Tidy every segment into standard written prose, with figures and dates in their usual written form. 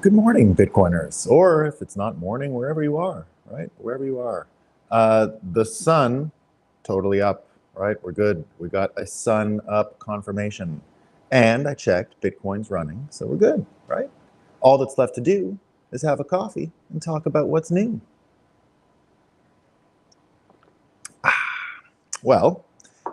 Good morning, Bitcoiners, or if it's not morning, wherever you are, right? Wherever you are. The sun, totally up, right? We're good. We got a sun up confirmation. And I checked, Bitcoin's running, so we're good, right? All that's left to do is have a coffee and talk about what's new. Well,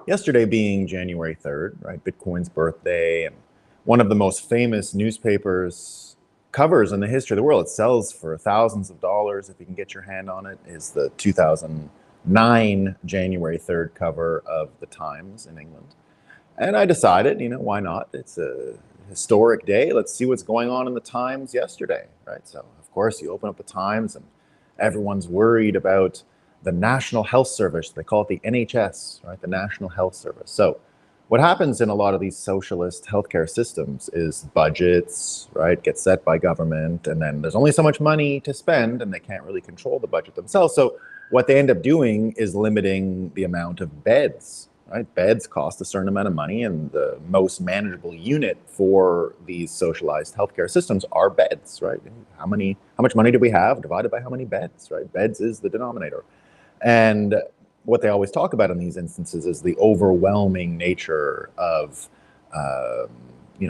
yesterday being January 3rd, right? Bitcoin's birthday, and one of the most famous newspapers covers in the history of the world. It sells for thousands of dollars if you can get your hand on it, is the 2009 January 3rd cover of the Times in England. And I decided, why not? It's a historic day. Let's see what's going on in the Times yesterday, right? So, of course, you open up the Times and everyone's worried about the National Health Service. They call it the NHS, right? The National Health Service. So what happens in a lot of these socialist healthcare systems is budgets, right, get set by government, and then there's only so much money to spend, and they can't really control the budget themselves. So what they end up doing is limiting the amount of beds, right? Beds cost a certain amount of money, and the most manageable unit for these socialized healthcare systems are beds, right? How much money do we have divided by how many beds, right? Beds is the denominator. And what they always talk about in these instances is the overwhelming nature of,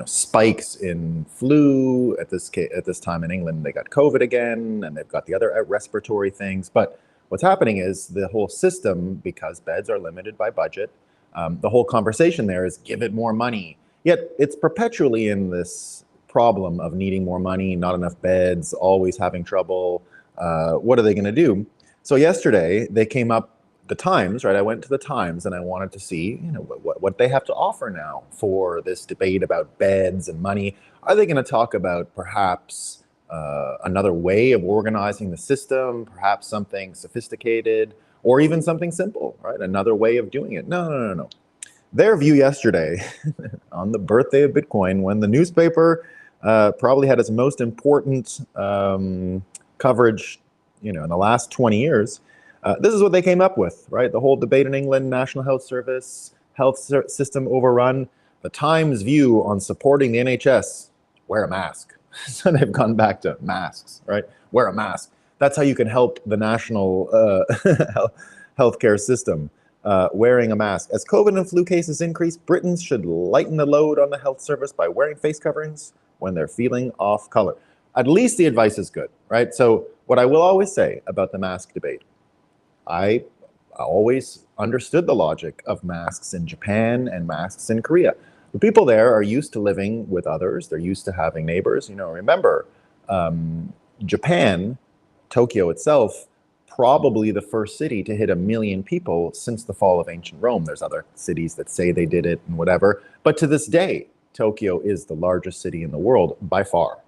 spikes in flu. At this time in England, they got COVID again, and they've got the other respiratory things. But what's happening is the whole system, because beds are limited by budget, the whole conversation there is give it more money. Yet it's perpetually in this problem of needing more money, not enough beds, always having trouble. What are they going to do? So yesterday they came up, the Times, right? I went to the Times and I wanted to see, what they have to offer now for this debate about beds and money. Are they going to talk about perhaps another way of organizing the system, perhaps something sophisticated, or even something simple, right? Another way of doing it? No. Their view yesterday on the birthday of Bitcoin, when the newspaper probably had its most important coverage, in the last 20 years, this is what they came up with, right? The whole debate in England, National Health Service, system overrun. The Times view on supporting the NHS, wear a mask. So they've gone back to masks, right? Wear a mask. That's how you can help the national healthcare system, wearing a mask. As COVID and flu cases increase, Britons should lighten the load on the health service by wearing face coverings when they're feeling off color. At least the advice is good, right? So what I will always say about the mask debate, I always understood the logic of masks in Japan and masks in Korea. The people there are used to living with others. They're used to having neighbors. Remember, Japan, Tokyo itself, probably the first city to hit 1 million people since the fall of ancient Rome. There's other cities that say they did it and whatever. But to this day, Tokyo is the largest city in the world by far.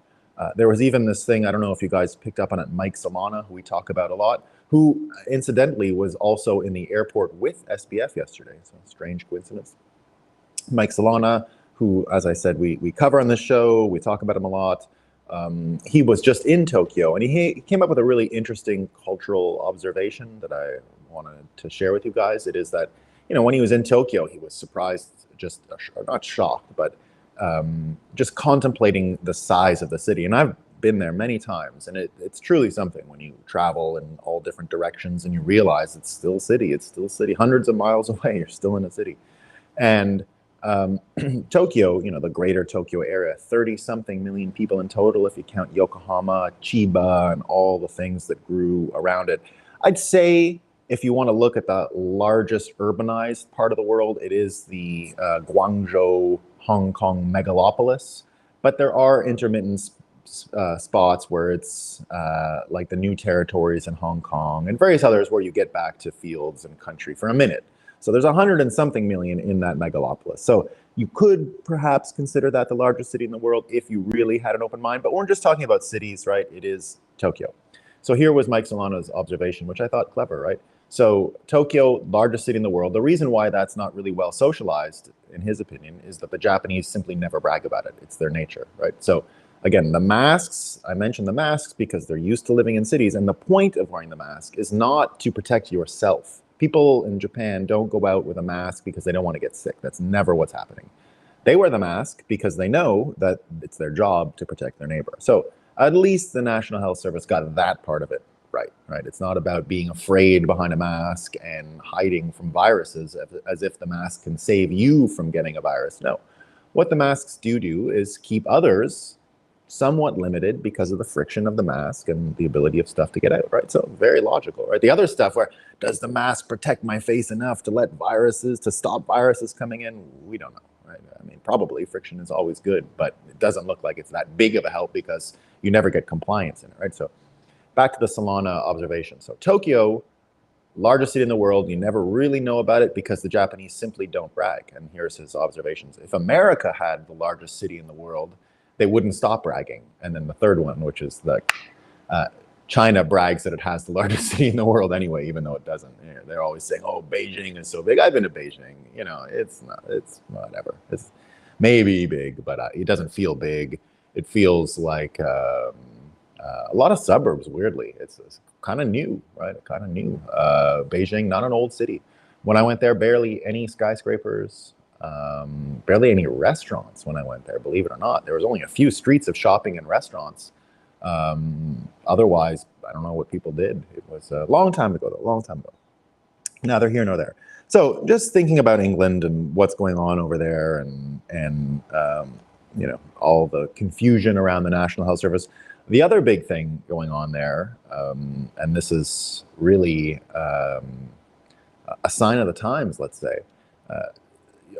There was even this thing, I don't know if you guys picked up on it, Mike Solana, who we talk about a lot, who incidentally was also in the airport with SBF yesterday. So strange coincidence. Mike Solana, who, as I said, we cover on this show, we talk about him a lot. He was just in Tokyo, and he came up with a really interesting cultural observation that I wanted to share with you guys. It is that, when he was in Tokyo, he was surprised, just not shocked, but just contemplating the size of the city. And I've been there many times, and it's truly something when you travel in all different directions and you realize it's still city, hundreds of miles away, you're still in a city. And Tokyo, the greater Tokyo area, 30-something million people in total if you count Yokohama, Chiba, and all the things that grew around it. I'd say if you want to look at the largest urbanized part of the world, it is the Guangzhou, Hong Kong megalopolis. But there are intermittent spots where it's like the new territories in Hong Kong and various others where you get back to fields and country for a minute. So there's 100 and something million in that megalopolis. So you could perhaps consider that the largest city in the world if you really had an open mind. But we're just talking about cities, right? It is Tokyo. So here was Mike Solana's observation, which I thought clever, right? So Tokyo, largest city in the world. The reason why that's not really well socialized, in his opinion, is that the Japanese simply never brag about it. It's their nature, right? So again, the masks, I mentioned the masks because they're used to living in cities. And the point of wearing the mask is not to protect yourself. People in Japan don't go out with a mask because they don't want to get sick. That's never what's happening. They wear the mask because they know that it's their job to protect their neighbor. So At least the National Health Service got that part of it right? It's not about being afraid behind a mask and hiding from viruses as if the mask can save you from getting a virus. No. What the masks do is keep others somewhat limited because of the friction of the mask and the ability of stuff to get out, right? So very logical, right? The other stuff where, does the mask protect my face enough to stop viruses coming in? We don't know, right? I mean, probably friction is always good, but it doesn't look like it's that big of a help because you never get compliance in it, right? So back to the Solana observation. So Tokyo, largest city in the world, you never really know about it because the Japanese simply don't brag. And here's his observations. If America had the largest city in the world, they wouldn't stop bragging. And then the third one, which is China brags that it has the largest city in the world anyway, even though it doesn't. You know, they're always saying, oh, Beijing is so big. I've been to Beijing. You know, it's whatever. It's maybe big, but it doesn't feel big. It feels like a lot of suburbs, weirdly. It's kind of new, right? Kind of new. Beijing, not an old city. When I went there, barely any skyscrapers, barely any restaurants when I went there, believe it or not. There was only a few streets of shopping and restaurants. Otherwise, I don't know what people did. It was a long time ago, though, long time ago. Neither here nor there. So just thinking about England and what's going on over there and you know, all the confusion around the National Health Service. The other big thing going on there, and this is really a sign of the times, let's say.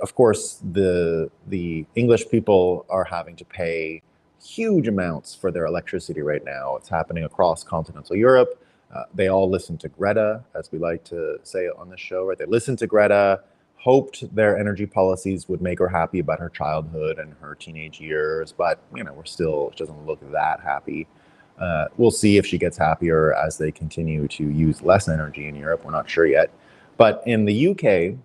Of course, the English people are having to pay huge amounts for their electricity right now. It's happening across continental Europe. They all listen to Greta, as we like to say on the show, right? They listened to Greta, hoped their energy policies would make her happy about her childhood and her teenage years, but you know, she doesn't look that happy. We'll see if she gets happier as they continue to use less energy in Europe. We're not sure yet. But in the UK,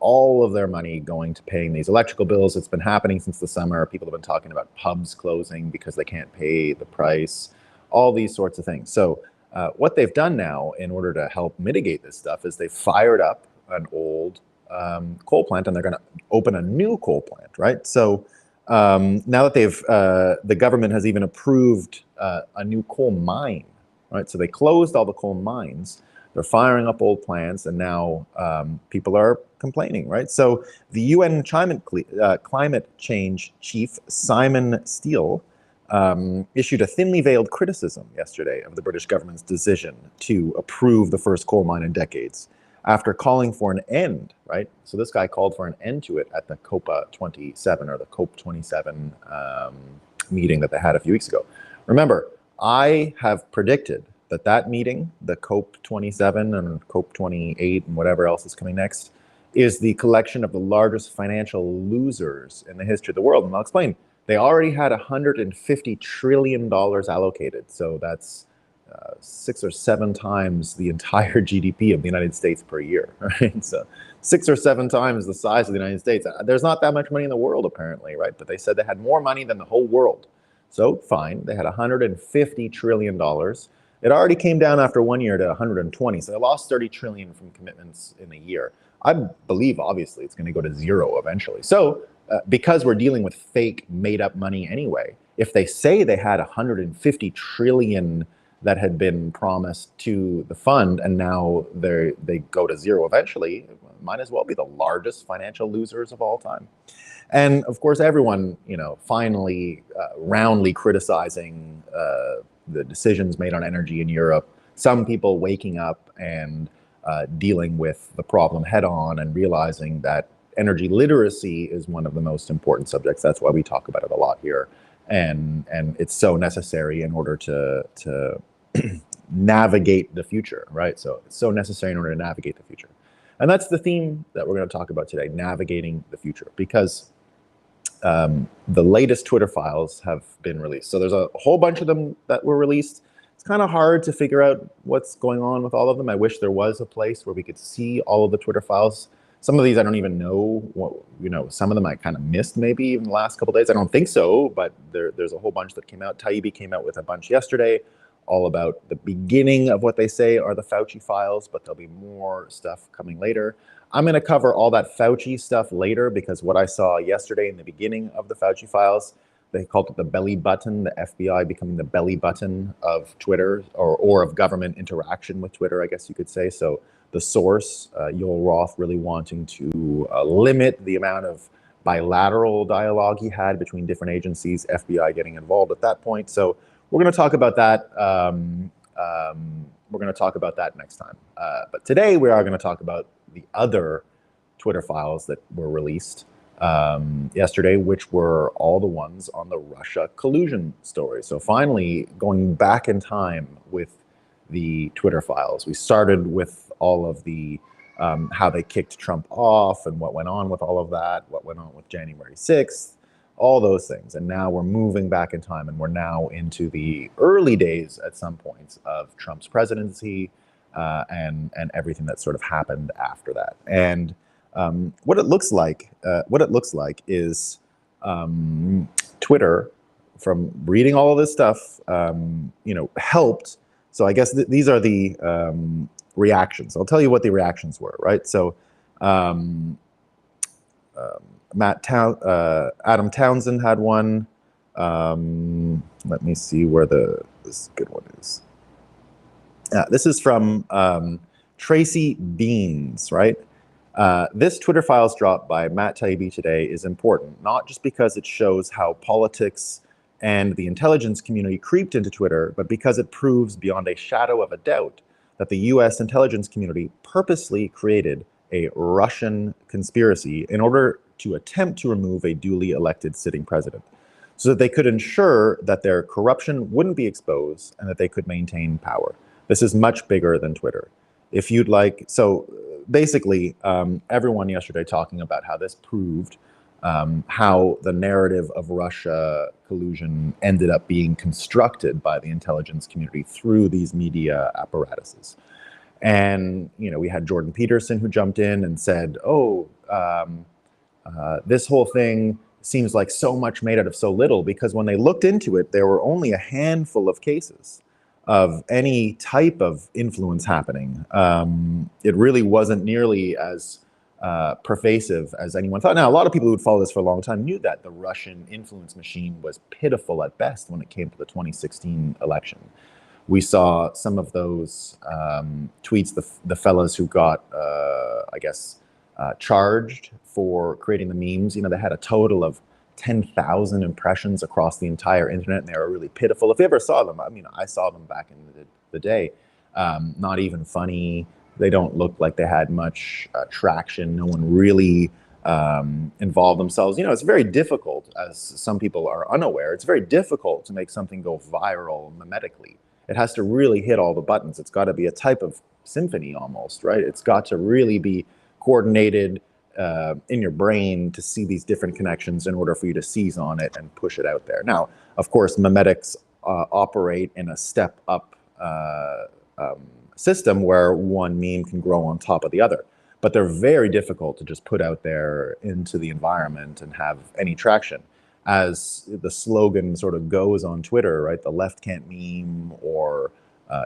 all of their money going to paying these electrical bills. It's been happening since the summer. People have been talking about pubs closing because they can't pay the price, all these sorts of things. So what they've done now in order to help mitigate this stuff is they've fired up an old coal plant, and they're going to open a new coal plant, right? So now that the government has even approved a new coal mine, right? So they closed all the coal mines. They're firing up old plants, and now people are complaining, right? So the UN climate change chief, Simon Steele, issued a thinly veiled criticism yesterday of the British government's decision to approve the first coal mine in decades, after calling for an end, right? So this guy called for an end to it at the COP27 or the COP27 meeting that they had a few weeks ago. Remember, I have predicted that meeting, the COP27 and COP28 and whatever else is coming next, is the collection of the largest financial losers in the history of the world. And I'll explain. They already had $150 trillion allocated. So that's 6 or 7 times the entire GDP of the United States per year, right? So 6 or 7 times the size of the United States. There's not that much money in the world, apparently, right? But they said they had more money than the whole world. So fine, they had $150 trillion. It already came down after 1 year to 120. So they lost 30 trillion from commitments in a year. I believe, obviously, it's going to go to zero eventually. So because we're dealing with fake made up money anyway, if they say they had 150 trillion that had been promised to the fund, and now they go to zero eventually, it might as well be the largest financial losers of all time. And of course, everyone, you know, finally roundly criticizing the decisions made on energy in Europe. Some people waking up and dealing with the problem head on and realizing that energy literacy is one of the most important subjects. That's why we talk about it a lot here. And it's so necessary in order to navigate the future, right? So it's so necessary in order to navigate the future. And that's the theme that we're going to talk about today, navigating the future, because the latest Twitter files have been released. So there's a whole bunch of them that were released. It's kind of hard to figure out what's going on with all of them. I wish there was a place where we could see all of the Twitter files. Some of these I don't even know what, you know, some of them I kind of missed maybe in the last couple of days. I don't think so, but there's a whole bunch that came out. Taibbi came out with a bunch yesterday, all about the beginning of what they say are the Fauci files, but there'll be more stuff coming later. I'm going to cover all that Fauci stuff later because what I saw yesterday in the beginning of the Fauci files they called it the belly button, the FBI becoming the belly button of Twitter or of government interaction with Twitter, I guess you could say. So the source, Yoel Roth, really wanting to limit the amount of bilateral dialogue he had between different agencies, FBI getting involved at that point. So we're going to talk about that. We're going to talk about that next time. But today we are going to talk about the other Twitter files that were released yesterday, which were all the ones on the Russia collusion story. So finally, going back in time with the Twitter files, we started with all of the how they kicked Trump off and what went on with all of that, what went on with January 6th, all those things. And now we're moving back in time, and we're now into the early days at some points of Trump's presidency and everything that sort of happened after that. And what it looks like is Twitter, from reading all of this stuff, helped. So I guess these are the reactions. I'll tell you what the reactions were, right? So Adam Townsend had one. Let me see where this good one is. This is from Tracy Beans, right? This Twitter files drop by Matt Taibbi today is important, not just because it shows how politics and the intelligence community creeped into Twitter, but because it proves beyond a shadow of a doubt that the US intelligence community purposely created a Russian conspiracy in order to attempt to remove a duly elected sitting president, so that they could ensure that their corruption wouldn't be exposed and that they could maintain power. This is much bigger than Twitter. If you'd like, so basically, everyone yesterday talking about how this proved how the narrative of Russia collusion ended up being constructed by the intelligence community through these media apparatuses. And, we had Jordan Peterson who jumped in and said, this whole thing seems like so much made out of so little, because when they looked into it, there were only a handful of cases of any type of influence happening. It really wasn't nearly as pervasive as anyone thought. Now, a lot of people who would follow this for a long time knew that the Russian influence machine was pitiful at best when it came to the 2016 election. We saw some of those tweets, the fellas who got, charged for creating the memes. They had a total of 10,000 impressions across the entire internet, and they were really pitiful. If you ever saw them, I saw them back in the day. Not even funny. They don't look like they had much traction. No one really involved themselves. It's very difficult, as some people are unaware, it's very difficult to make something go viral mimetically. It has to really hit all the buttons. It's got to be a type of symphony almost, right? It's got to really be coordinated in your brain to see these different connections in order for you to seize on it and push it out there. Now, of course, memetics operate in a step-up system where one meme can grow on top of the other. But they're very difficult to just put out there into the environment and have any traction. As the slogan sort of goes on Twitter, right? The left can't meme, or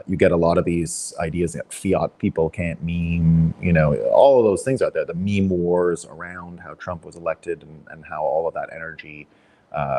you get a lot of these ideas that fiat people can't meme, all of those things out there. The meme wars around how Trump was elected and how all of that energy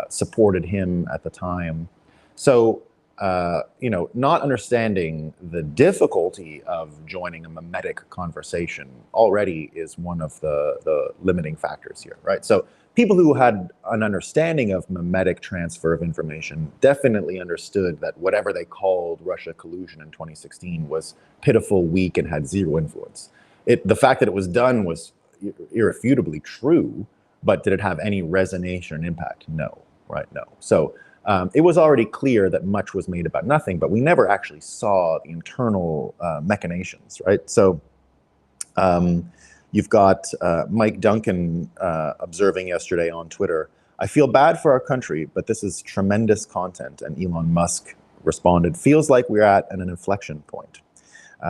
supported him at the time. So, not understanding the difficulty of joining a mimetic conversation already is one of the limiting factors here, right? So people who had an understanding of mimetic transfer of information definitely understood that whatever they called Russia collusion in 2016 was pitiful, weak, and had zero influence. The fact that it was done was irrefutably true, but did it have any resonance or an impact? No, right? No. So it was already clear that much was made about nothing, but we never actually saw the internal machinations, right? So you've got Mike Duncan observing yesterday on Twitter, "I feel bad for our country, but this is tremendous content." And Elon Musk responded, "Feels like we're at an inflection point."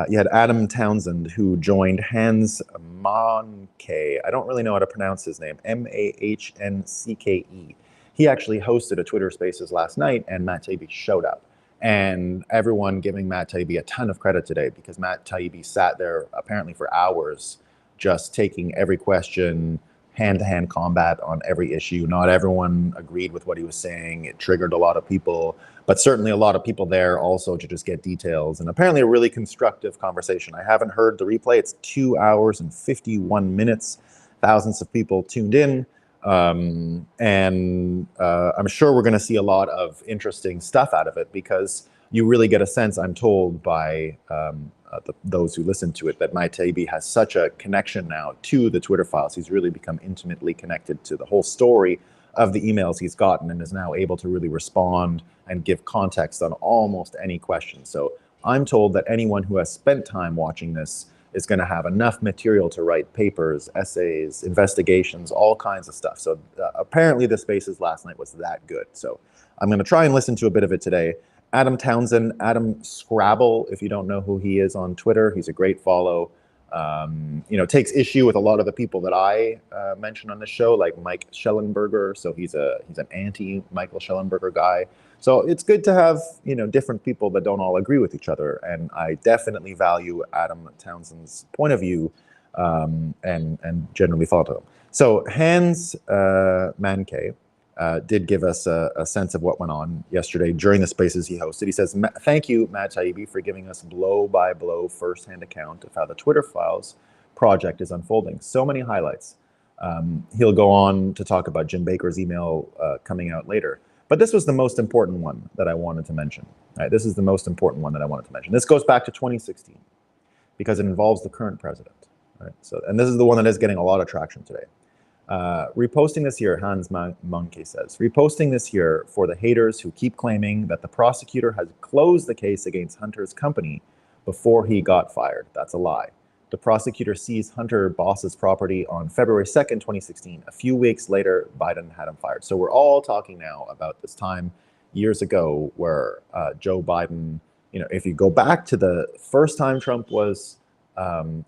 You had Adam Townsend, who joined Hans Mahnke. I don't really know how to pronounce his name, Mahncke. He actually hosted a Twitter Spaces last night, and Matt Taibbi showed up. And everyone giving Matt Taibbi a ton of credit today, because Matt Taibbi sat there apparently for hours just taking every question, hand-to-hand combat on every issue. Not everyone agreed with what he was saying. It triggered a lot of people, but certainly a lot of people there also to just get details, and apparently a really constructive conversation. I haven't heard the replay. It's 2 hours and 51 minutes. Thousands of people tuned in. I'm sure we're going to see a lot of interesting stuff out of it, because you really get a sense, I'm told by those who listen to it, that Matt Taibbi has such a connection now to the Twitter files. He's really become intimately connected to the whole story of the emails he's gotten, and is now able to really respond and give context on almost any question. So I'm told that anyone who has spent time watching this is going to have enough material to write papers, essays, investigations, all kinds of stuff. So apparently the Spaces last night was that good. So I'm going to try and listen to a bit of it today. Adam Townsend, Adam Scrabble, if you don't know who he is on Twitter, he's a great follow. Takes issue with a lot of the people that I mention on the show, like Mike Schellenberger. So he's an anti-Michael Schellenberger guy. So it's good to have, different people that don't all agree with each other. And I definitely value Adam Townsend's point of view, and generally follow him. So Hans Mankey did give us a sense of what went on yesterday during the Spaces he hosted. He says, "Thank you, Matt Taibbi, for giving us blow-by-blow first-hand account of how the Twitter files project is unfolding. So many highlights." He'll go on to talk about Jim Baker's email coming out later. But this was the most important one that I wanted to mention. Right? This is the most important one that I wanted to mention. This goes back to 2016 because it involves the current president. Right? And this is the one that is getting a lot of traction today. Reposting this here, Hans Mankey says, "Reposting this here for the haters who keep claiming that the prosecutor has closed the case against Hunter's company before he got fired. That's a lie. The prosecutor seized Hunter Boss's property on February 2nd, 2016. A few weeks later, Biden had him fired." So we're all talking now about this time years ago where Joe Biden, if you go back to the first time Trump was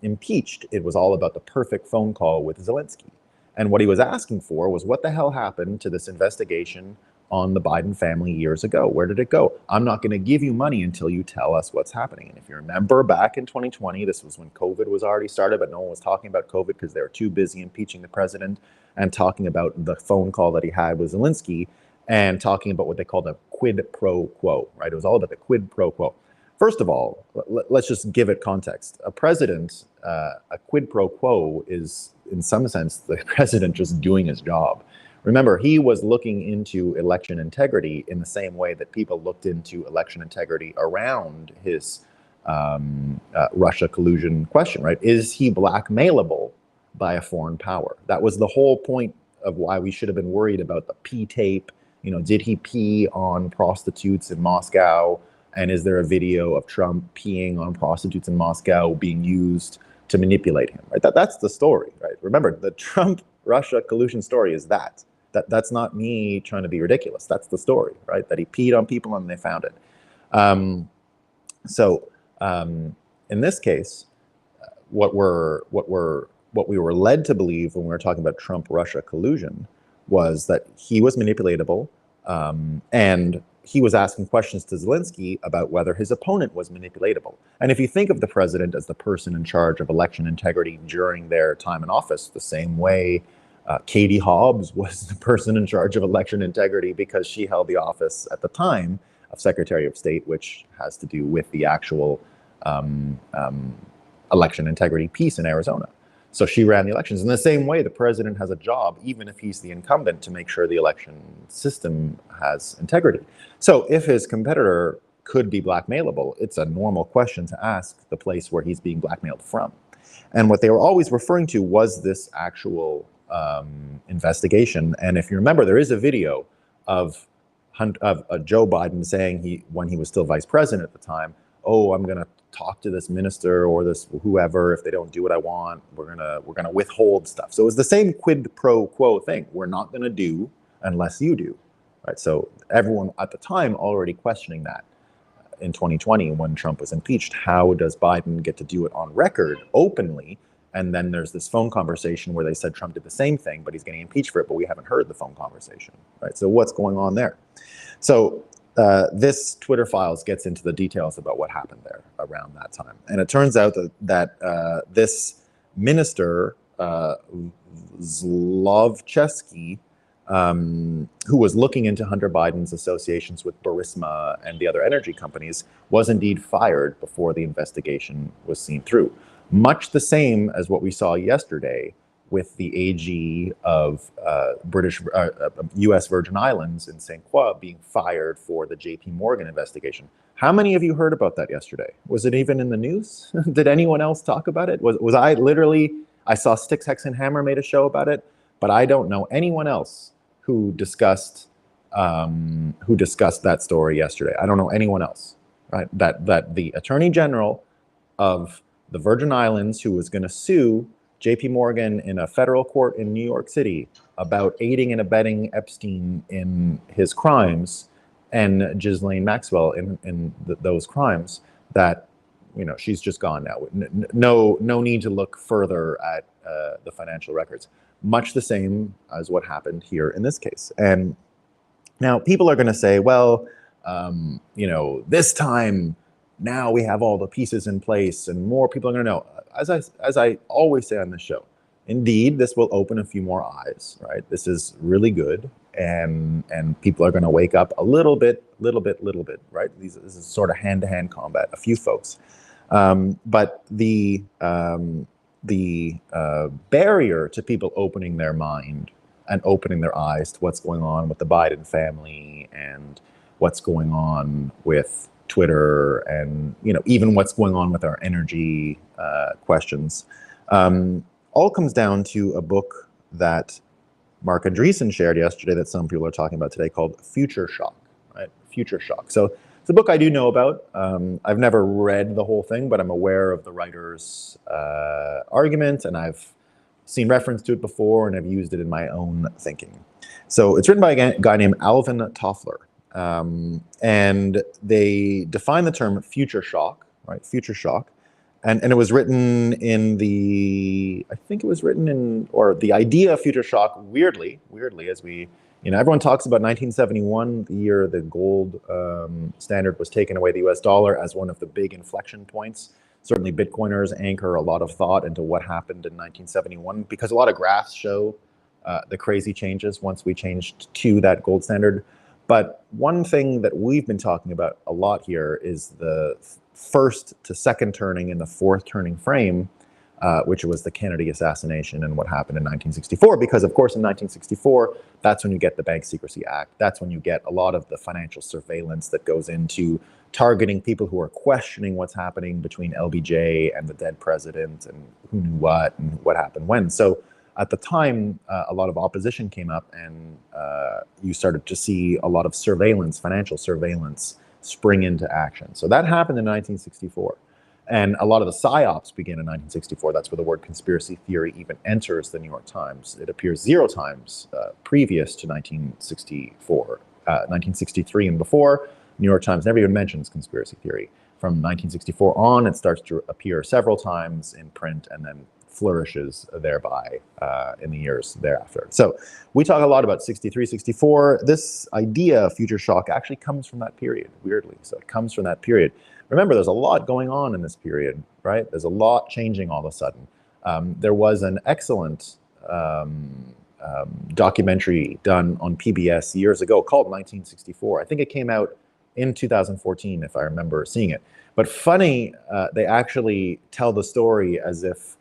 impeached, it was all about the perfect phone call with Zelensky. And what he was asking for was, what the hell happened to this investigation on the Biden family years ago? Where did it go? I'm not going to give you money until you tell us what's happening. And if you remember back in 2020, this was when COVID was already started, but no one was talking about COVID because they were too busy impeaching the president and talking about the phone call that he had with Zelensky and talking about what they called a quid pro quo, right? It was all about the quid pro quo. First of all, let's just give it context. A president, a quid pro quo is, in some sense, the president just doing his job. Remember, he was looking into election integrity in the same way that people looked into election integrity around his Russia collusion question, right? Is he blackmailable by a foreign power? That was the whole point of why we should have been worried about the P tape. Did he pee on prostitutes in Moscow? And is there a video of Trump peeing on prostitutes in Moscow being used to manipulate him? Right? That's the story, right? Remember, the Trump-Russia collusion story is that. That's not me trying to be ridiculous. That's the story, right? That he peed on people and they found it. In this case, what we were led to believe when we were talking about Trump-Russia collusion was that he was manipulatable, and he was asking questions to Zelensky about whether his opponent was manipulatable. And if you think of the president as the person in charge of election integrity during their time in office, the same way Katie Hobbs was the person in charge of election integrity because she held the office at the time of Secretary of State, which has to do with the actual election integrity piece in Arizona. So she ran the elections. In the same way, the president has a job, even if he's the incumbent, to make sure the election system has integrity. So if his competitor could be blackmailable, it's a normal question to ask the place where he's being blackmailed from. And what they were always referring to was this actual investigation. And if you remember, there is a video of Joe Biden saying when he was still vice president at the time, "Oh, I'm going to talk to this minister or this whoever. If they don't do what I want, we're gonna withhold stuff." So it was the same quid pro quo thing. We're not going to do unless you do, right? So everyone at the time already questioning that in 2020 when Trump was impeached. How does Biden get to do it on record openly? And then there's this phone conversation where they said Trump did the same thing, but he's getting impeached for it, but we haven't heard the phone conversation, right? So what's going on there? So this Twitter files gets into the details about what happened there around that time. And it turns out that this minister, Zlovchesky, who was looking into Hunter Biden's associations with Burisma and the other energy companies, was indeed fired before the investigation was seen through. Much the same as what we saw yesterday with the AG of U.S. Virgin Islands in St. Croix being fired for the J.P. Morgan investigation. How many of you heard about that yesterday? Was it even in the news? Did anyone else talk about it? Was I literally, I saw Sticks, Hex, and Hammer made a show about it, but I don't know anyone else who discussed that story yesterday. I don't know anyone else, right? That the Attorney General of the Virgin Islands, who was going to sue J.P. Morgan in a federal court in New York City about aiding and abetting Epstein in his crimes and Ghislaine Maxwell in those crimes, that, you know, she's just gone now. No need to look further at the financial records. Much the same as what happened here in this case. And now people are going to say, well, you know, this time now we have all the pieces in place and more people are going to know. As I always say on this show, indeed, this will open a few more eyes, right? This is really good, and people are going to wake up a little bit, right? This is sort of hand-to-hand combat, a few folks. But the barrier to people opening their mind and opening their eyes to what's going on with the Biden family and what's going on with Twitter and, you know, even what's going on with our energy questions, all comes down to a book that Mark Andreessen shared yesterday that some people are talking about today called Future Shock, right? Future Shock. So it's a book I do know about. I've never read the whole thing, but I'm aware of the writer's argument, and I've seen reference to it before, and I've used it in my own thinking. So it's written by a guy named Alvin Toffler. And they define the term future shock, right? Future shock. And it was written in the, I think it was written in, or the idea of future shock, weirdly, as we, you know, everyone talks about 1971, the year the gold standard was taken away, the US dollar, as one of the big inflection points. Certainly Bitcoiners anchor a lot of thought into what happened in 1971, because a lot of graphs show the crazy changes once we changed to that gold standard. But one thing that we've been talking about a lot here is the first to second turning and the fourth turning frame, which was the Kennedy assassination and what happened in 1964. Because, of course, in 1964, that's when you get the Bank Secrecy Act. That's when you get a lot of the financial surveillance that goes into targeting people who are questioning what's happening between LBJ and the dead president and who knew what and what happened when. So at the time, a lot of opposition came up, and you started to see a lot of surveillance, financial surveillance, spring into action. So that happened in 1964. And a lot of the psyops began in 1964. That's where the word conspiracy theory even enters the New York Times. It appears 0 times previous to 1964. 1963 and before, New York Times never even mentions conspiracy theory. From 1964 on, it starts to appear several times in print and then flourishes thereby in the years thereafter. So we talk a lot about 63, 64. This idea of future shock actually comes from that period, weirdly. So it comes from that period. Remember, there's a lot going on in this period, right? There's a lot changing all of a sudden. There was an excellent documentary done on PBS years ago called 1964. I think it came out in 2014, if I remember seeing it. But funny, they actually tell the story as if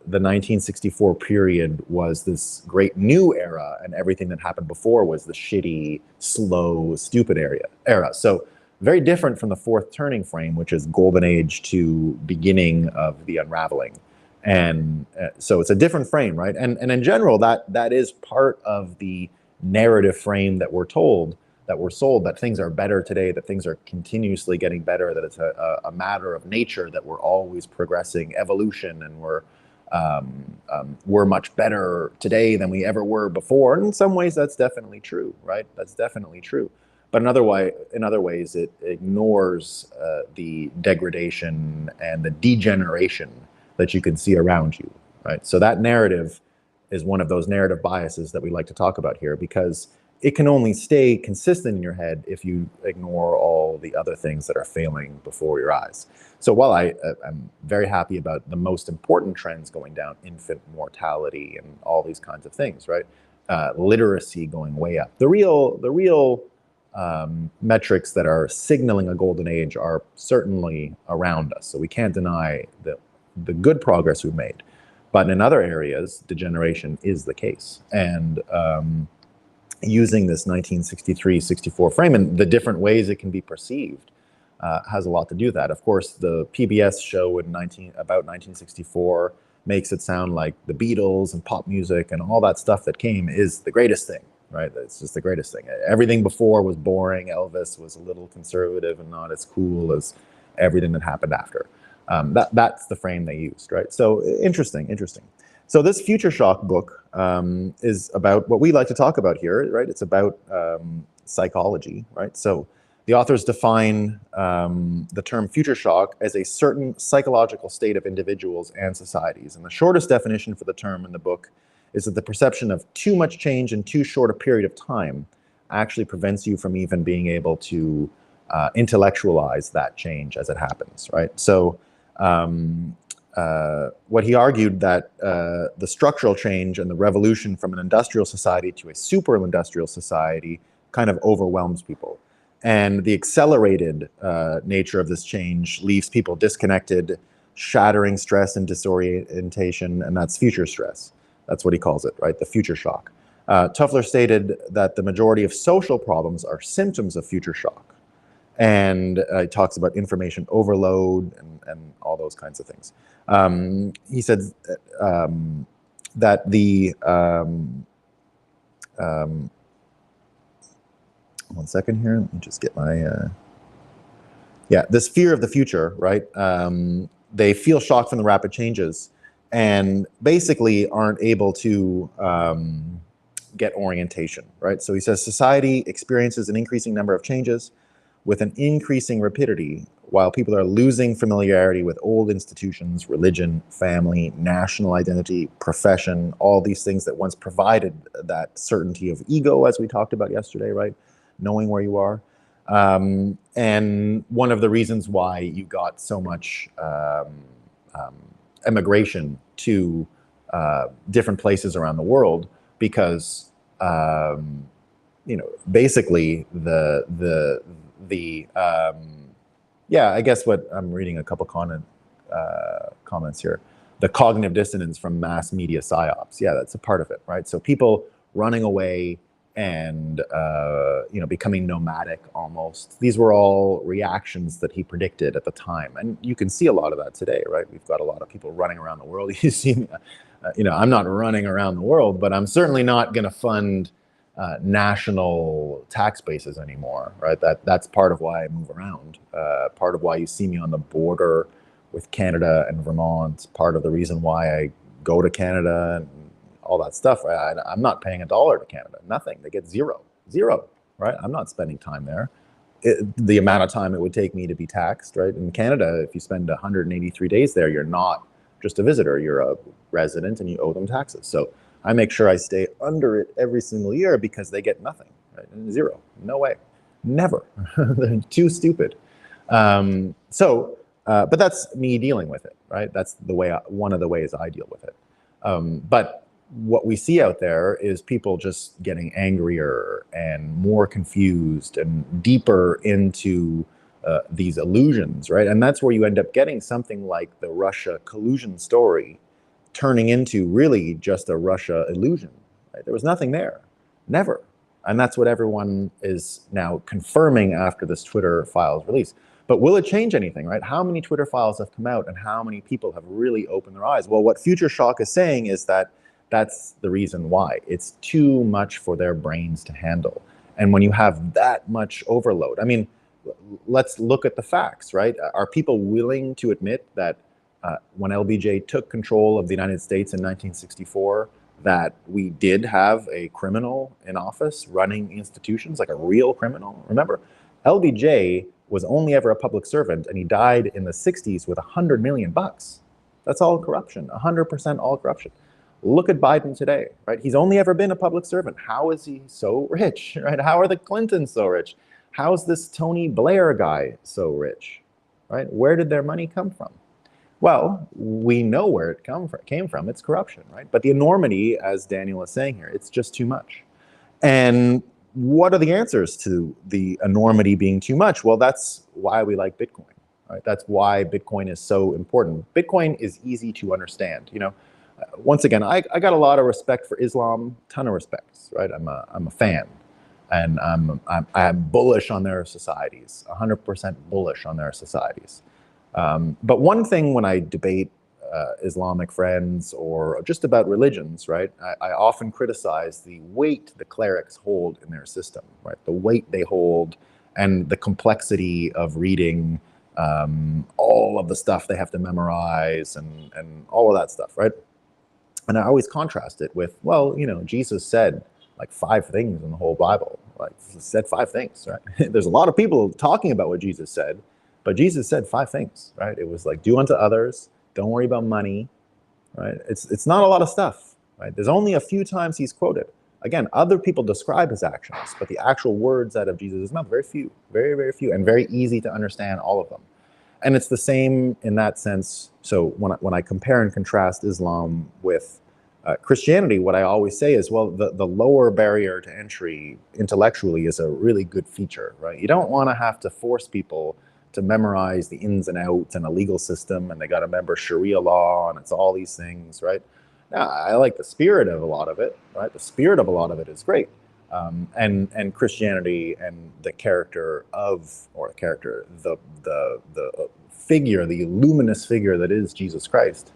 the 1964 period was this great new era, and everything that happened before was the shitty, slow, stupid era. So very different from the fourth turning frame, which is golden age to beginning of the unraveling. And so it's a different frame, right? And in general, that is part of the narrative frame that we're told, that we're sold, that things are better today, that things are continuously getting better, that it's a matter of nature, that we're always progressing, evolution, and we're much better today than we ever were before. And in some ways, that's definitely true, right? That's definitely true. But in other ways, it ignores the degradation and the degeneration that you can see around you, right? So that narrative is one of those narrative biases that we like to talk about here, because it can only stay consistent in your head if you ignore all the other things that are failing before your eyes. So while I'm very happy about the most important trends going down, infant mortality and all these kinds of things, right? Literacy going way up. The real metrics that are signaling a golden age are certainly around us. So we can't deny the good progress we've made. But in other areas, degeneration is the case. And using this 1963-64 frame and the different ways it can be perceived has a lot to do with that. Of course, the PBS show about 1964 makes it sound like the Beatles and pop music and all that stuff that came is the greatest thing, right? It's just the greatest thing. Everything before was boring. Elvis was a little conservative and not as cool as everything that happened after. That's the frame they used, right? So interesting. So this Future Shock book is about what we like to talk about here, right? It's about psychology, right? So the authors define the term future shock as a certain psychological state of individuals and societies. And the shortest definition for the term in the book is that the perception of too much change in too short a period of time actually prevents you from even being able to intellectualize that change as it happens, right? So what he argued that the structural change and the revolution from an industrial society to a super industrial society kind of overwhelms people. And the accelerated nature of this change leaves people disconnected, shattering stress and disorientation, and that's future stress. That's what he calls it, right? The future shock. Toffler stated that the majority of social problems are symptoms of future shock. And he talks about information overload and all those kinds of things. He said that the one second here, let me just get my this fear of the future, right? They feel shocked from the rapid changes and basically aren't able to get orientation, right? So he says society experiences an increasing number of changes with an increasing rapidity, while people are losing familiarity with old institutions, religion, family, national identity, profession, all these things that once provided that certainty of ego, as we talked about yesterday, right? Knowing where you are. And one of the reasons why you got so much immigration to different places around the world, because basically I guess what I'm reading a couple comments here. The cognitive dissonance from mass media psyops. Yeah, that's a part of it, right? So people running away and becoming nomadic almost. These were all reactions that he predicted at the time, and you can see a lot of that today, right? We've got a lot of people running around the world. You see, I'm not running around the world, but I'm certainly not going to fund national tax bases anymore, right? That's part of why I move around. Part of why you see me on the border with Canada and Vermont. Part of the reason why I go to Canada and all that stuff, right? I'm not paying $1 to Canada, nothing. They get zero, right? I'm not spending time there. The amount of time it would take me to be taxed, right? In Canada, if you spend 183 days there, you're not just a visitor, you're a resident and you owe them taxes. So I make sure I stay under it every single year because they get nothing, right? Zero, no way, never. They're too stupid. But that's me dealing with it, right? That's the way, one of the ways I deal with it. But what we see out there is people just getting angrier and more confused and deeper into these illusions, right? And that's where you end up getting something like the Russia collusion story turning into really just a Russia illusion, right? There was nothing there, never. And that's what everyone is now confirming after this Twitter files release. But will it change anything, right? How many Twitter files have come out and how many people have really opened their eyes? Well, what Future Shock is saying is that that's the reason why. It's too much for their brains to handle. And when you have that much overload, I mean, let's look at the facts, right? Are people willing to admit that when LBJ took control of the United States in 1964, that we did have a criminal in office running institutions, like a real criminal? Remember, LBJ was only ever a public servant, and he died in the 60s with $100 million. That's all corruption, 100% all corruption. Look at Biden today, right? He's only ever been a public servant. How is he so rich, right? How are the Clintons so rich? How's this Tony Blair guy so rich, right? Where did their money come from? Well, we know where it came from. It's corruption, right? But the enormity, as Daniel is saying here, it's just too much. And what are the answers to the enormity being too much? Well, that's why we like Bitcoin, right? That's why Bitcoin is so important. Bitcoin is easy to understand. Once again, I got a lot of respect for Islam, ton of respects, right? I'm a fan, and I'm bullish on their societies, 100% bullish on their societies. But one thing when I debate Islamic friends or just about religions, right, I often criticize the weight the clerics hold in their system, right? The weight they hold and the complexity of reading all of the stuff they have to memorize and all of that stuff, right? And I always contrast it with, well, Jesus said like 5 things in the whole Bible. Like, he said 5 things, right? There's a lot of people talking about what Jesus said, but Jesus said 5 things, right? It was like, do unto others, don't worry about money, right? It's not a lot of stuff, right? There's only a few times he's quoted. Again, other people describe his actions, but the actual words out of Jesus' mouth, very few, very, very few, and very easy to understand all of them. And it's the same in that sense. So when I compare and contrast Islam with Christianity, what I always say is, well, the lower barrier to entry intellectually is a really good feature, right? You don't want to have to force people to memorize the ins and outs and a legal system, and they got to remember Sharia law, and it's all these things, right? Now, I like the spirit of a lot of it, right? The spirit of a lot of it is great. And Christianity and the character of, or the character, the figure, the luminous figure that is Jesus Christ,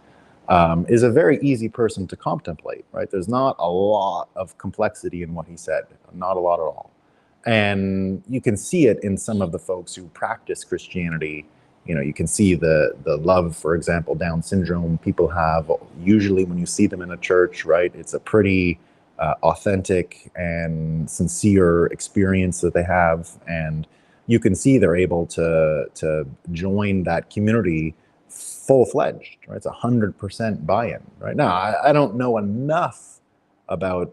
is a very easy person to contemplate, right? There's not a lot of complexity in what he said, not a lot at all. And you can see it in some of the folks who practice Christianity. You can see the love, for example, Down syndrome people have. Usually when you see them in a church, right, it's a pretty authentic and sincere experience that they have. And you can see they're able to join that community full-fledged, right? It's 100% buy-in, right? Now, I don't know enough about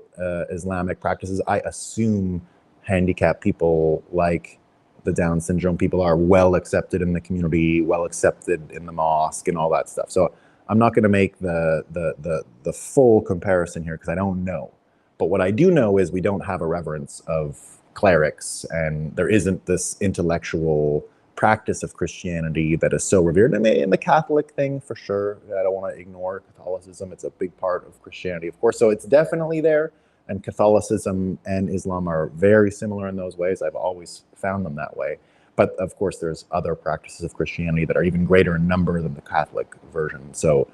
Islamic practices. I assume handicapped people like the Down syndrome people are well accepted in the community, well accepted in the mosque and all that stuff. So I'm not going to make the full comparison here because I don't know. But what I do know is we don't have a reverence of clerics, and there isn't this intellectual practice of Christianity that is so revered. And the Catholic thing, for sure, I don't want to ignore Catholicism. It's a big part of Christianity, of course. So it's definitely there. And Catholicism and Islam are very similar in those ways. I've always found them that way. But of course, there's other practices of Christianity that are even greater in number than the Catholic version. So,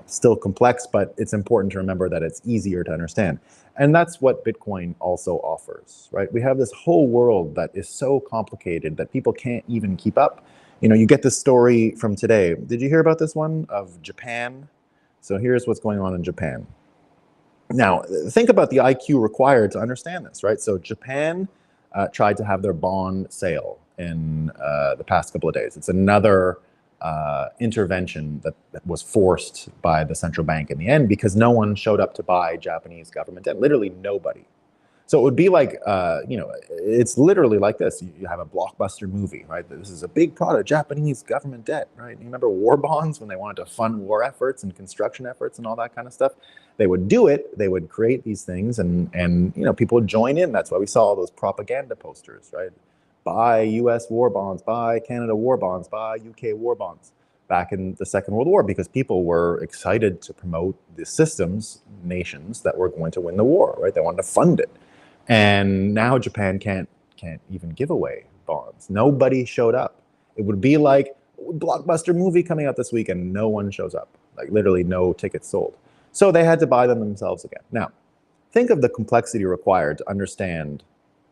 still complex, but it's important to remember that it's easier to understand. And that's what Bitcoin also offers, right? We have this whole world that is so complicated that people can't even keep up. You get this story from today. Did you hear about this one of Japan? So here's what's going on in Japan. Now, think about the IQ required to understand this, right? So Japan tried to have their bond sale in the past couple of days. It's another intervention that was forced by the central bank in the end because no one showed up to buy Japanese government debt, literally nobody. So it would be like, it's literally like this. You have a blockbuster movie, right? This is a big product, Japanese government debt, right? You remember war bonds when they wanted to fund war efforts and construction efforts and all that kind of stuff? They would do it. They would create these things and people would join in. That's why we saw all those propaganda posters, right? Buy US war bonds, buy Canada war bonds, buy UK war bonds back in the Second World War, because people were excited to promote the nations that were going to win the war, right? They wanted to fund it. And now Japan can't even give away bonds. Nobody showed up. It would be like a blockbuster movie coming out this week and no one shows up, like literally no tickets sold. So they had to buy them themselves again. Now, think of the complexity required to understand,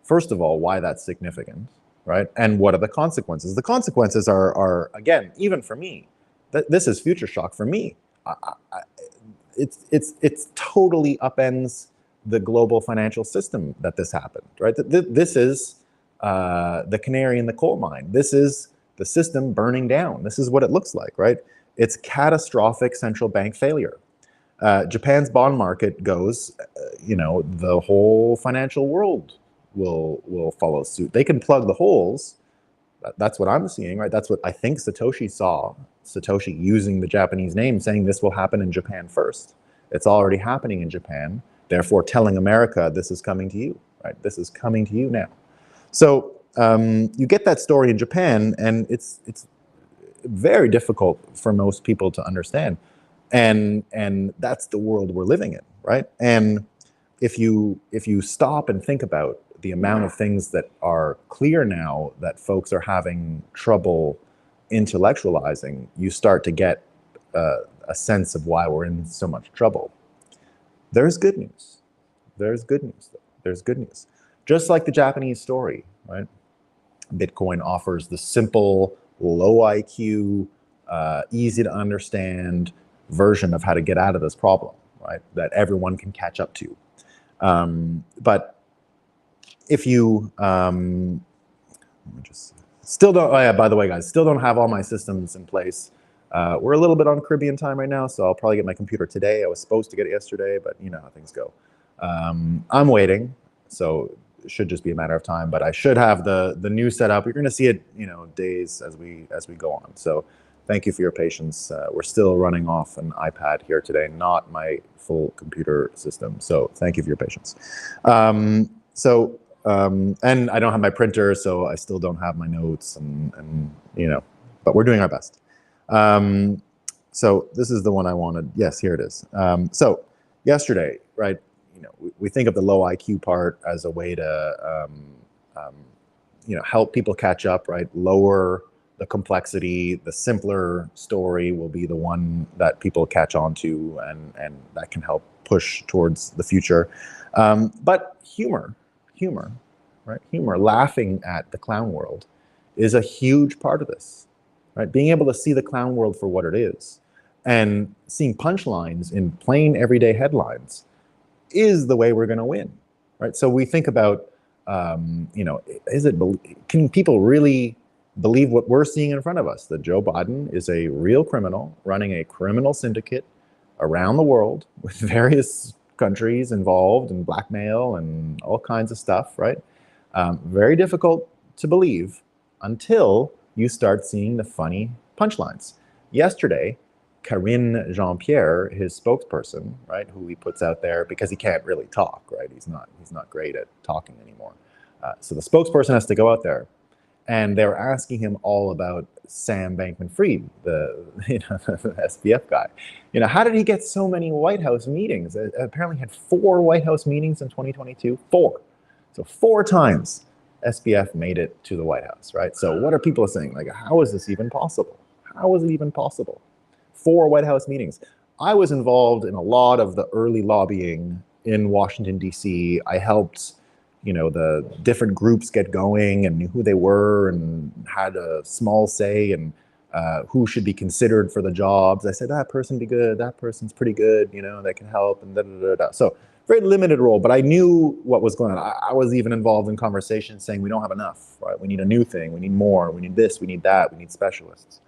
first of all, why that's significant, right? And what are the consequences? The consequences are again, even for me, this is future shock for me. It's totally upends the global financial system that this happened, right? This is the canary in the coal mine. This is the system burning down. This is what it looks like, right? It's catastrophic central bank failure. Japan's bond market goes, the whole financial world will follow suit. They can plug the holes. That's what I'm seeing, right? That's what I think Satoshi saw. Satoshi using the Japanese name, saying this will happen in Japan first. It's already happening in Japan, therefore telling America this is coming to you, right? This is coming to you now. So you get that story in Japan, and it's very difficult for most people to understand. And that's the world we're living in, right? And if you stop and think about the amount of things that are clear now that folks are having trouble intellectualizing, you start to get a sense of why we're in so much trouble. There's good news. There's good news. There's good news. Just like the Japanese story, right? Bitcoin offers the simple, low IQ, easy to understand version of how to get out of this problem, right? That everyone can catch up to. But if you still don't, oh yeah, by the way, guys, still don't have all my systems in place. We're a little bit on Caribbean time right now, so I'll probably get my computer today. I was supposed to get it yesterday, but you know how things go. I'm waiting, so it should just be a matter of time. But I should have the new setup. You're going to see it, days as we go on. So thank you for your patience. We're still running off an iPad here today, not my full computer system. So thank you for your patience. And I don't have my printer, so I still don't have my notes, and but we're doing our best. So this is the one I wanted. Yes, here it is. So yesterday, right? We think of the low IQ part as a way to, help people catch up, right? Lower the complexity. The simpler story will be the one that people catch on to, and that can help push towards the future. But humor, right? Humor, laughing at the clown world is a huge part of this, right? Being able to see the clown world for what it is and seeing punchlines in plain everyday headlines is the way we're going to win, right? So we think about, can people really believe what we're seeing in front of us? That Joe Biden is a real criminal running a criminal syndicate around the world with various countries involved and blackmail and all kinds of stuff, right? Very difficult to believe until you start seeing the funny punchlines. Yesterday, Karine Jean-Pierre, his spokesperson, right, who he puts out there because he can't really talk, right? He's not great at talking anymore. So the spokesperson has to go out there, and they're asking him all about Sam Bankman-Fried, the SBF guy. How did he get so many White House meetings? Apparently had 4 White House meetings in 2022. 4. So 4 times SBF made it to the White House, right? So what are people saying? Like, how is this even possible? How is it even possible? 4 White House meetings. I was involved in a lot of the early lobbying in Washington, D.C. I helped, the different groups get going and knew who they were and had a small say in who should be considered for the jobs. I said, that person be good, that person's pretty good, they can help, and da-da-da-da. So very limited role, but I knew what was going on. I was even involved in conversations saying we don't have enough, right? We need a new thing, we need more, we need this, we need that, we need specialists.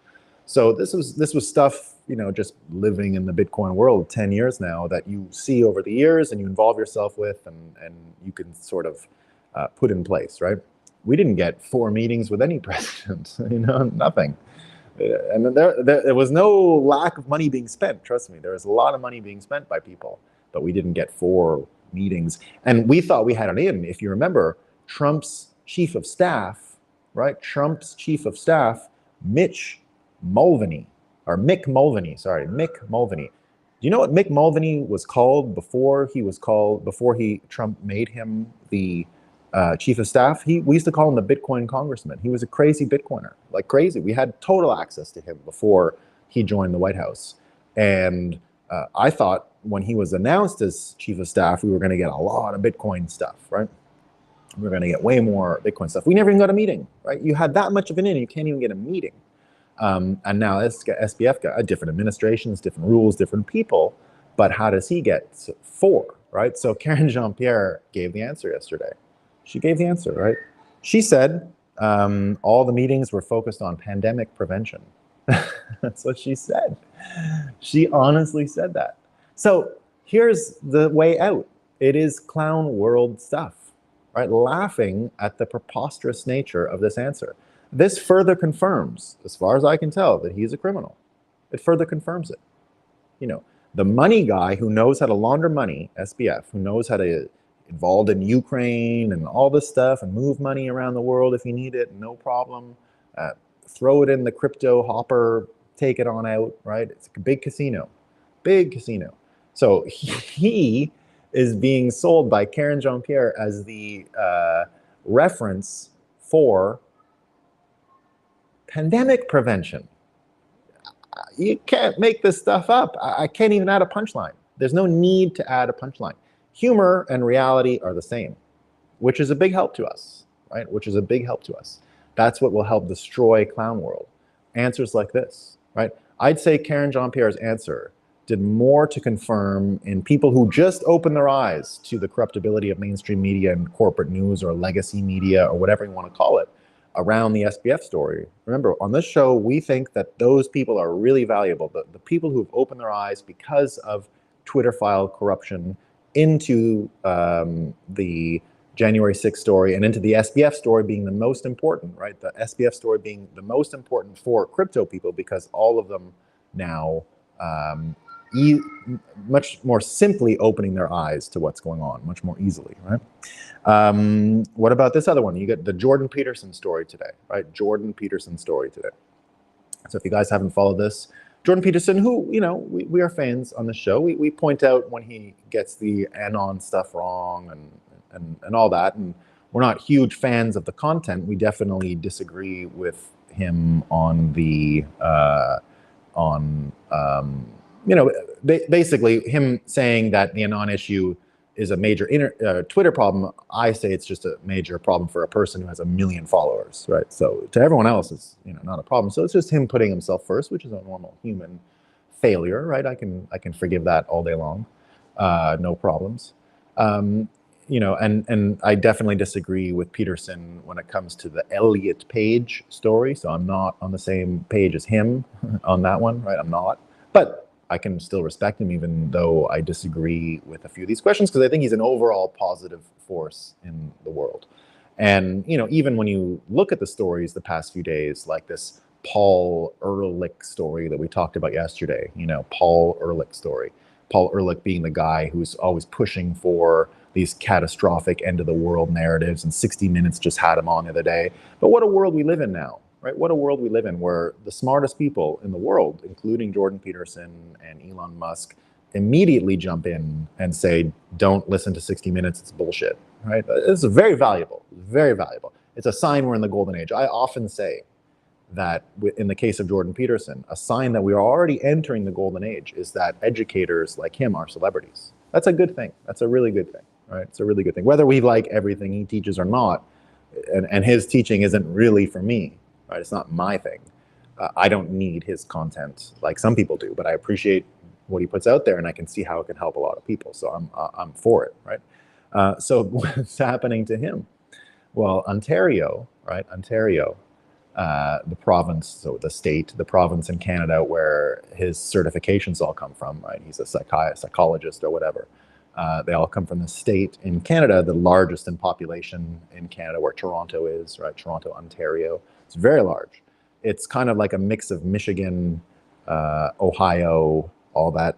So this was stuff, just living in the Bitcoin world 10 years now that you see over the years and you involve yourself with and you can sort of put in place, right? We didn't get 4 meetings with any president, nothing. And there was no lack of money being spent, trust me. There was a lot of money being spent by people, but we didn't get 4 meetings. And we thought we had it in. If you remember, Trump's chief of staff, right? Trump's chief of staff, Mick Mulvaney. Do you know what Mick Mulvaney was called before Trump made him the chief of staff? We used to call him the Bitcoin congressman. He was a crazy Bitcoiner, like crazy. We had total access to him before he joined the White House. And I thought when he was announced as chief of staff, we were going to get a lot of Bitcoin stuff, right? We were going to get way more Bitcoin stuff. We never even got a meeting, right? You had that much of an in, you can't even get a meeting. And now SBF got different administrations, different rules, different people. But how does he get 4, right? So Karine Jean-Pierre gave the answer yesterday. She gave the answer, right? She said all the meetings were focused on pandemic prevention. That's what she said. She honestly said that. So here's the way out. It is clown world stuff, right? Laughing at the preposterous nature of this answer. This further confirms, as far as I can tell, that he's a criminal. It further confirms it. You know, the money guy who knows how to launder money, SBF, who knows how to involved in Ukraine and all this stuff and move money around the world if you need it, no problem. Throw it in the crypto hopper, take it on out, right? It's a big casino, big casino. So he is being sold by Karen Jean-Pierre as the reference for pandemic prevention. You can't make this stuff up. I can't even add a punchline. There's no need to add a punchline. Humor and reality are the same, which is a big help to us, right? Which is a big help to us. That's what will help destroy clown world. Answers like this, right? I'd say Karen Jean-Pierre's answer did more to confirm in people who just open their eyes to the corruptibility of mainstream media and corporate news or legacy media or whatever you want to call it around the SBF story. Remember, on this show, we think that those people are really valuable. The people who've opened their eyes because of Twitter file corruption into the January 6th story and into the SBF story being the most important, right? The SBF story being the most important for crypto people because all of them now much more simply opening their eyes to what's going on, much more easily, right? What about this other one? You get the Jordan Peterson story today, right? Jordan Peterson story today. So if you guys haven't followed this, Jordan Peterson, who, you know, we are fans on the show. We point out when he gets the Anon stuff wrong and all that. And we're not huge fans of the content. We definitely disagree with him on the, you know, basically him saying that the Anon issue is a major Twitter problem. I say it's just a major problem for a person who has 1 million followers, right? So to everyone else, it's, you know, not a problem. So it's just him putting himself first, which is a normal human failure, right? I can forgive that all day long, no problems. You know, and I definitely disagree with Peterson when it comes to the Elliot Page story. So I'm not on the same page as him on that one, right? I'm not, but I can still respect him even though I disagree with a few of these questions because I think he's an overall positive force in the world. And, you know, even when you look at the stories the past few days, like this Paul Ehrlich story that we talked about yesterday, you know, Paul Ehrlich story. Paul Ehrlich being the guy who's always pushing for these catastrophic end of the world narratives, and 60 Minutes just had him on the other day. But what a world we live in now, right? What a world we live in where the smartest people in the world, including Jordan Peterson and Elon Musk, immediately jump in and say, don't listen to 60 Minutes, it's bullshit, right? It's very valuable, very valuable. It's a sign we're in the golden age. I often say that in the case of Jordan Peterson, a sign that we are already entering the golden age is that educators like him are celebrities. That's a good thing. That's a really good thing, right? It's a really good thing. Whether we like everything he teaches or not, and his teaching isn't really for me, right? It's not my thing. I don't need his content like some people do, but I appreciate what he puts out there, and I can see how it can help a lot of people. So I'm for it, right? So what's happening to him? Well, Ontario, right? Ontario, the province, so the state, the province in Canada where his certifications all come from, right? He's a psychologist or whatever. They all come from the state in Canada, the largest in population in Canada, where Toronto is, right? Toronto, Ontario. It's very large. It's kind of like a mix of Michigan, Ohio, all that,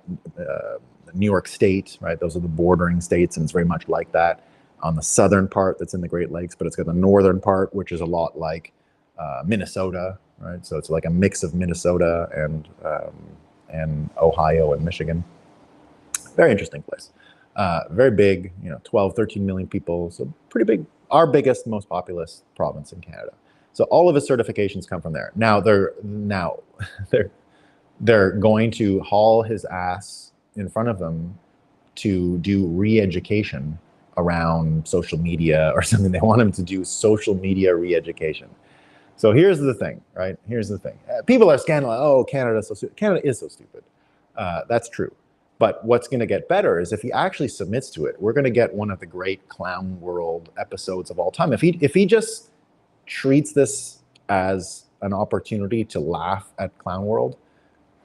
New York State, right? Those are the bordering states, and it's very much like that. On the southern part that's in the Great Lakes, but it's got the northern part, which is a lot like Minnesota, right? So it's like a mix of Minnesota and Ohio and Michigan. Very interesting place. Very big, you know, 12, 13 million people. So pretty big, our biggest, most populous province in Canada. So all of his certifications come from there. Now they're going to haul his ass in front of them to do re-education around social media or something. They want him to do social media re-education. So here's the thing, right? Here's the thing. People are scandalized. Oh, Canada's so stupid. Canada is so stupid. That's true. But what's going to get better is if he actually submits to it, we're going to get one of the great clown world episodes of all time. If he just treats this as an opportunity to laugh at clown world,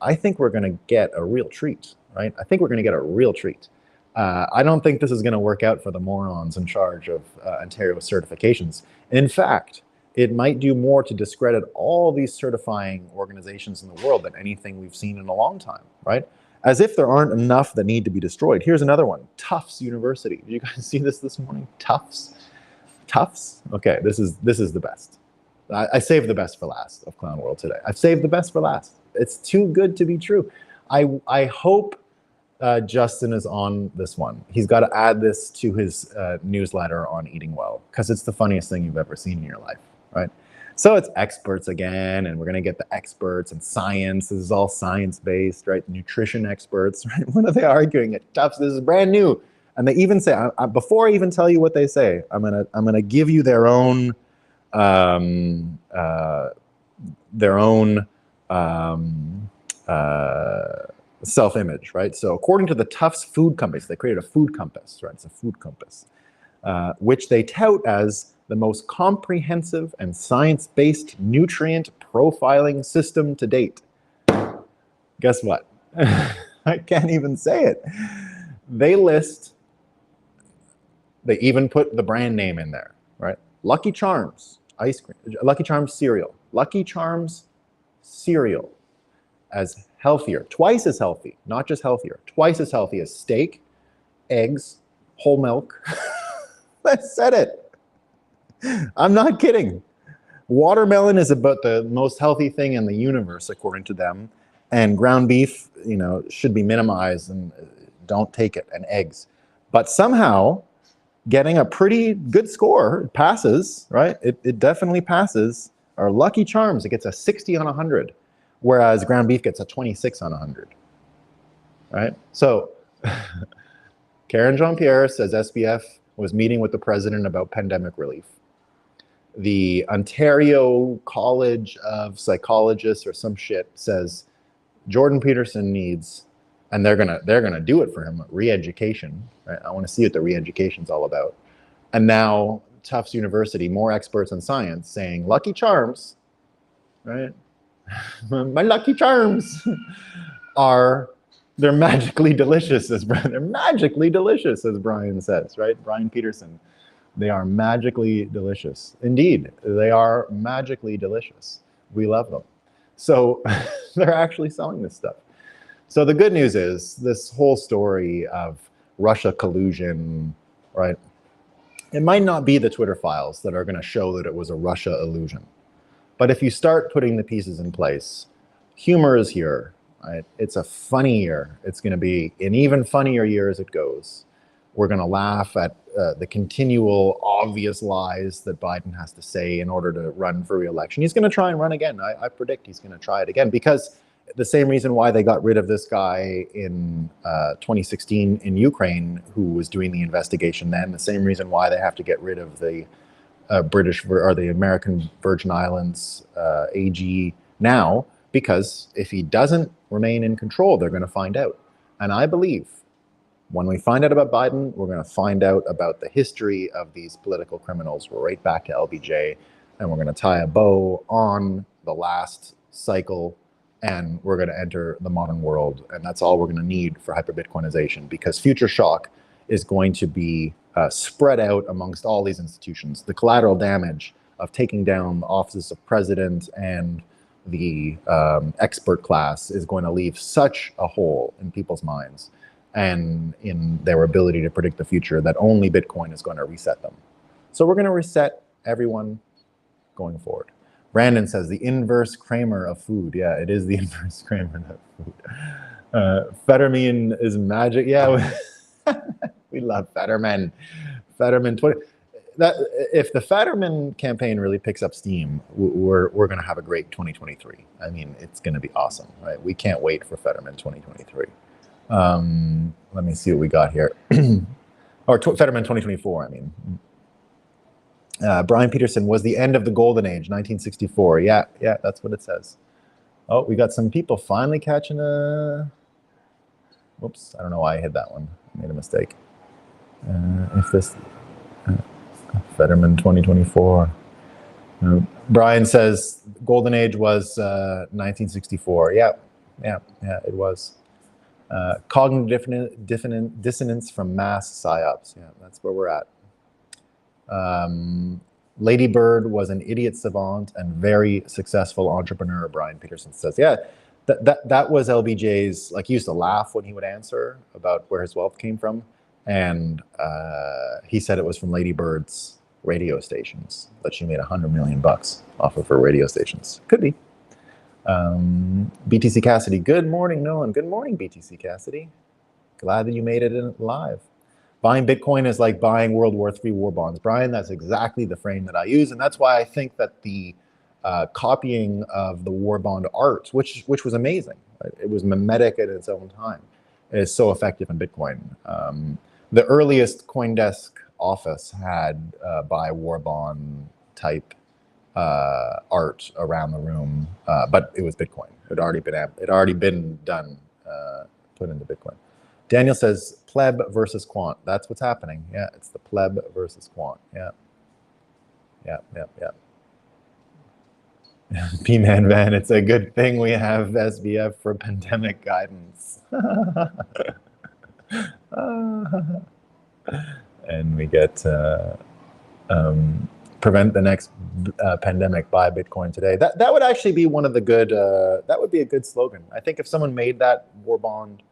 I think we're going to get a real treat, right? I think we're going to get a real treat. I don't think this is going to work out for the morons in charge of Ontario certifications. In fact, it might do more to discredit all these certifying organizations in the world than anything we've seen in a long time, right? As if there aren't enough that need to be destroyed. Here's another one, Tufts University. Did you guys see this morning? Tufts? Tufts? Okay, this is the best. I saved the best for last of Clown World today. I've saved the best for last. It's too good to be true. I hope Justin is on this one. He's got to add this to his newsletter on eating well, because it's the funniest thing you've ever seen in your life, right? So it's experts again, and we're going to get the experts and science. This is all science-based, right? Nutrition experts, right? What are they arguing at Tufts? This is brand new. And they even say, before I even tell you what they say, I'm gonna give you their own self-image, right? So according to the Tufts Food Compass, they created a food compass, right? It's a food compass, which they tout as the most comprehensive and science-based nutrient profiling system to date. Guess what? I can't even say it. They even put the brand name in there, right? Lucky Charms ice cream, Lucky Charms cereal, Lucky Charms cereal as healthier, twice as healthy, not just healthier, twice as healthy as steak, eggs, whole milk. I said it. I'm not kidding. Watermelon is about the most healthy thing in the universe, according to them. And ground beef, should be minimized and don't take it, and eggs. But somehow, getting a pretty good score, it passes, right? It definitely passes. Our Lucky Charms, it gets a 60 on 100, whereas ground beef gets a 26 on 100, right? So Karen Jean-Pierre says SBF was meeting with the president about pandemic relief. The Ontario College of Psychologists or some shit says Jordan Peterson needs, and they're gonna do it for him, re-education, right? I want to see what the re-education's all about. And now Tufts University, more experts in science, saying Lucky Charms, right? My Lucky Charms they're magically delicious, they're magically delicious, as Brian says, right? Brian Peterson. They are magically delicious. Indeed, they are magically delicious. We love them. So they're actually selling this stuff. So the good news is this whole story of Russia collusion, right? It might not be the Twitter files that are going to show that it was a Russia illusion. But if you start putting the pieces in place, humor is here, right? It's a funny year. It's going to be an even funnier year as it goes. We're going to laugh at the continual obvious lies that Biden has to say in order to run for re-election. He's going to try and run again. I predict he's going to try it again, because the same reason why they got rid of this guy in 2016 in Ukraine, who was doing the investigation then, the same reason why they have to get rid of the the American Virgin Islands AG now, because if he doesn't remain in control, they're going to find out. And I believe when we find out about Biden, we're going to find out about the history of these political criminals. We're right back to LBJ, and we're going to tie a bow on the last cycle, and we're going to enter the modern world. And that's all we're going to need for hyper-Bitcoinization, because future shock is going to be spread out amongst all these institutions. The collateral damage of taking down the offices of president and the expert class is going to leave such a hole in people's minds and in their ability to predict the future that only Bitcoin is going to reset them. So we're going to reset everyone going forward. Brandon says the inverse Kramer of food. Yeah, it is the inverse Kramer of food. Fetterman is magic. Yeah, we love Fetterman. Fetterman 20. If the Fetterman campaign really picks up steam, we're going to have a great 2023. I mean, it's going to be awesome, right? We can't wait for Fetterman 2023. Let me see what we got here. Or Fetterman 2024, I mean. Brian Peterson was the end of the golden age, 1964. Yeah, that's what it says. Oh, we got some people finally catching a... Whoops, I don't know why I hit that one. I made a mistake. If this... Fetterman 2024. Brian says golden age was 1964. Yeah, it was. Cognitive dissonance from mass psyops. Yeah, that's where we're at. Lady Bird was an idiot savant and very successful entrepreneur, Brian Peterson says. Yeah, that was LBJ's, like, he used to laugh when he would answer about where his wealth came from. And he said it was from Lady Bird's radio stations, that she made $100 million off of her radio stations. Could be. BTC Cassidy, good morning, Nolan. Good morning, BTC Cassidy. Glad that you made it in live. Buying Bitcoin is like buying World War III war bonds. Brian, that's exactly the frame that I use. And that's why I think that the copying of the war bond art, which was amazing, right? It was mimetic at its own time, is so effective in Bitcoin. The earliest CoinDesk office had buy war bond type art around the room, but it was Bitcoin. It had already been done, put into Bitcoin. Daniel says pleb versus quant. That's what's happening. Yeah, it's the pleb versus quant. Yeah. P-Man Van, it's a good thing we have SBF for pandemic guidance. And we get prevent the next pandemic, buy Bitcoin today. That would actually be one of the good, that would be a good slogan. I think if someone made that war bond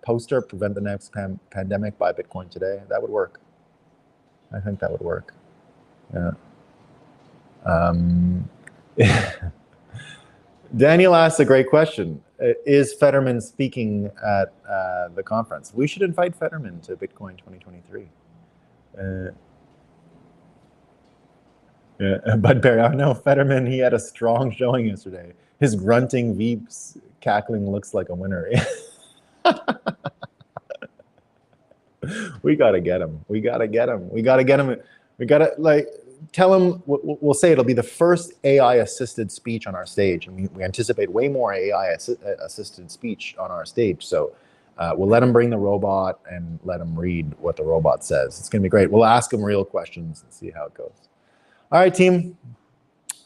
poster, prevent the next pandemic, buy Bitcoin today, that would work. I think that would work. Yeah. Daniel asked a great question. Is Fetterman speaking at the conference? We should invite Fetterman to Bitcoin 2023. Yeah, Bud Perry, I know Fetterman, he had a strong showing yesterday. His grunting Veeps cackling looks like a winner. We gotta get him. We gotta get him. We gotta get him. We gotta, like, tell him, we'll say it'll be the first AI-assisted speech on our stage. And we anticipate way more AI-assisted speech on our stage. So we'll let him bring the robot and let him read what the robot says. It's gonna be great. We'll ask him real questions and see how it goes. All right, team.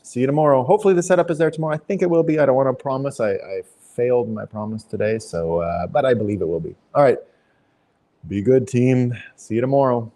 See you tomorrow. Hopefully the setup is there tomorrow. I think it will be. I don't want to promise. I failed my promise today, so but I believe it will be. All right. Be good, team. See you tomorrow.